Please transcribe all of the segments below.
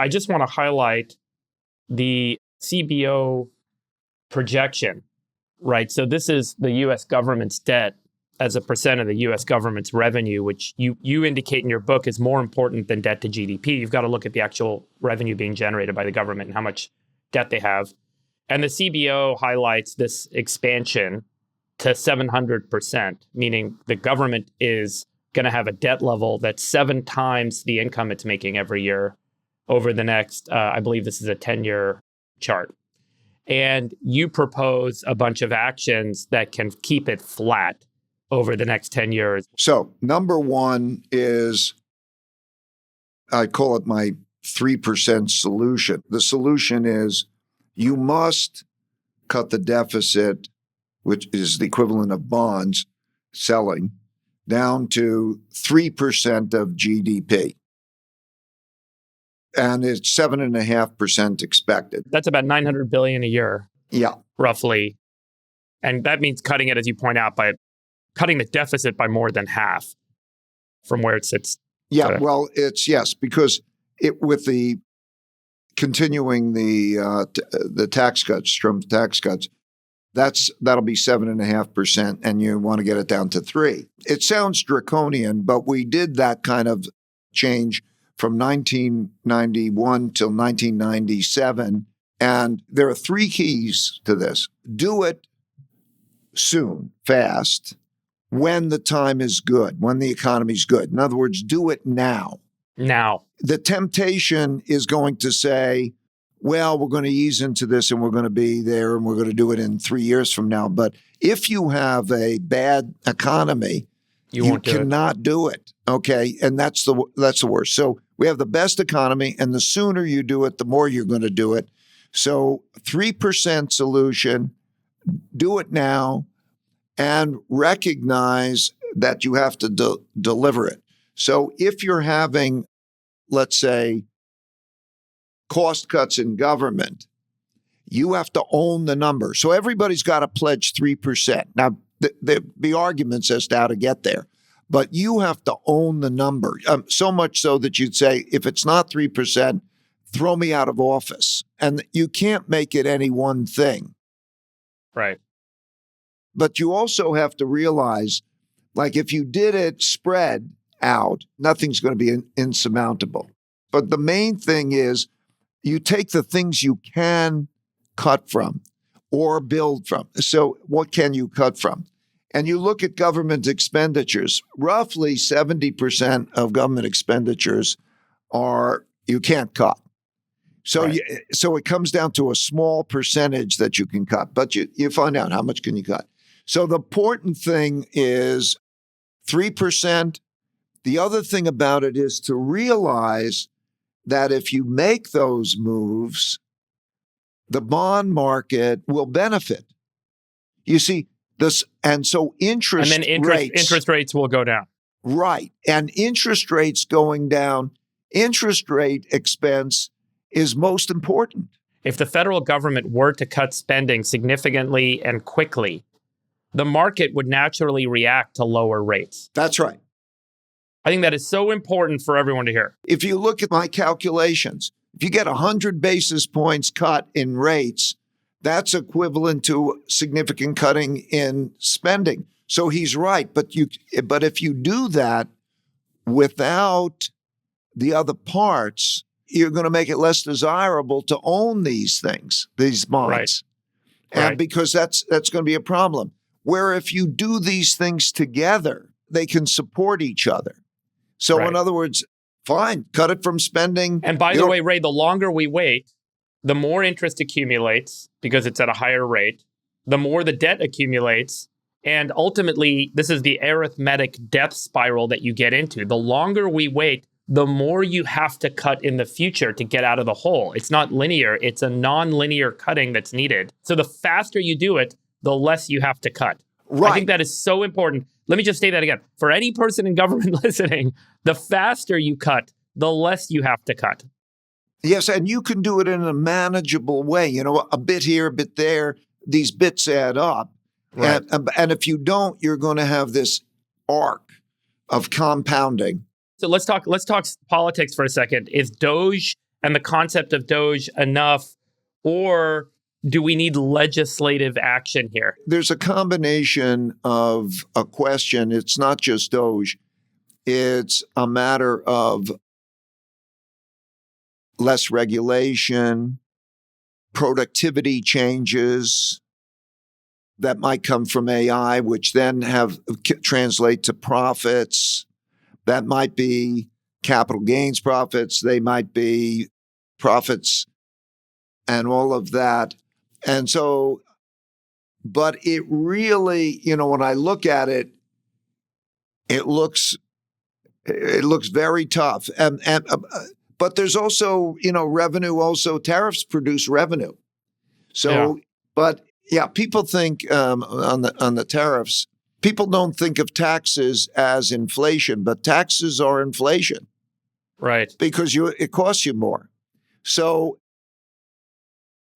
I just want to highlight the CBO projection, right? So this is the U.S. government's debt as a percent of the U.S. government's revenue, which you indicate in your book is more important than debt to GDP. You've got to look at the actual revenue being generated by the government and how much debt they have. And the CBO highlights this expansion to 700%, meaning the government is going to have a debt level that's 7 times the income it's making every year over the next, I believe this is a 10-year chart. And you propose a bunch of actions that can keep it flat over the next 10 years. So number one is, I call it my 3% solution. The solution is you must cut the deficit, which is the equivalent of bonds selling, down to 3% of GDP. And it's 7.5% expected. That's about $900 billion a year. Yeah. Roughly. And that means cutting it, as you point out, by cutting the deficit by more than half from where it sits. Yeah, well, it's yes, because with the continuing the tax cuts, Trump's tax cuts, that'll be 7.5%, and you want to get it down to 3%. It sounds draconian, but we did that kind of change from 1991 till 1997, and there are 3 keys to this. Do it soon, fast, when the time is good, when the economy's good. In other words, do it now. Now. The temptation is going to say, well, we're going to ease into this and we're going to be there and we're going to do it in 3 years from now. But if you have a bad economy, you cannot do it. Okay. And that's the worst. So we have the best economy, and the sooner you do it, the more you're going to do it. So 3% solution, do it now, and recognize that you have to deliver it. So if you're having, let's say, cost cuts in government, you have to own the number. So everybody's got to pledge 3%. Now, there'll be arguments as to how to get there, but you have to own the number, so much so that you'd say, if it's not 3%, throw me out of office. And you can't make it any one thing. Right. But you also have to realize, like, if you did it spread out, nothing's going to be insurmountable. But the main thing is you take the things you can cut from or build from. So what can you cut from? And you look at government expenditures. Roughly 70% of government expenditures you can't cut. So right. So it comes down to a small percentage that you can cut, but you find out how much can you cut. So the important thing is 3%. The other thing about it is to realize that if you make those moves, the bond market will benefit. You see, this, and so interest rates will go down. Right. And interest rates going down, interest rate expense is most important. If the federal government were to cut spending significantly and quickly, the market would naturally react to lower rates. That's right. I think that is so important for everyone to hear. If you look at my calculations, if you get 100 basis points cut in rates, that's equivalent to significant cutting in spending. So he's right. But if you do that without the other parts, you're going to make it less desirable to own these things, these bonds. Right. And because that's going to be a problem. Where if you do these things together, they can support each other. So in other words, fine, cut it from spending. And by the way, Ray, the longer we wait, the more interest accumulates because it's at a higher rate, the more the debt accumulates. And ultimately, this is the arithmetic death spiral that you get into. The longer we wait, the more you have to cut in the future to get out of the hole. It's not linear. It's a non-linear cutting that's needed. So the faster you do it, the less you have to cut. Right. I think that is so important. Let me just say that again. For any person in government listening, the faster you cut, the less you have to cut. Yes, and you can do it in a manageable way. You know, a bit here, a bit there. These bits add up. Right. And if you don't, you're going to have this arc of compounding. So let's talk politics for a second. Is DOGE and the concept of DOGE enough, or do we need legislative action here? There's a combination of a question. It's not just DOGE. It's a matter of less regulation, productivity changes that might come from AI, which then translate to profits. That might be capital gains profits. They might be profits and all of that. And so, but it really, when I look at it, it looks very tough. But there's also, revenue. Also, tariffs produce revenue. So, Yeah. But yeah, people think on the tariffs. People don't think of taxes as inflation, but taxes are inflation, Right. because it costs you more. So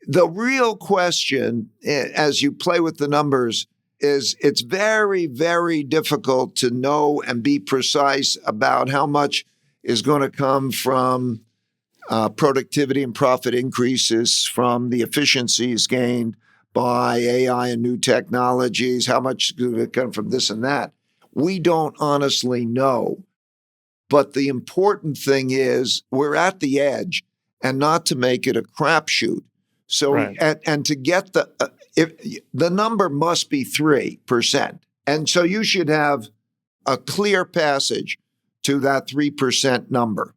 the real question, as you play with the numbers, is it's very, very difficult to know and be precise about how much is going to come from productivity and profit increases from the efficiencies gained by AI and new technologies, how much is going to come from this and that. We don't honestly know. But the important thing is we're at the edge, and not to make it a crapshoot. So, Right. and to get the number must be 3%. And so you should have a clear passage to that 3% number.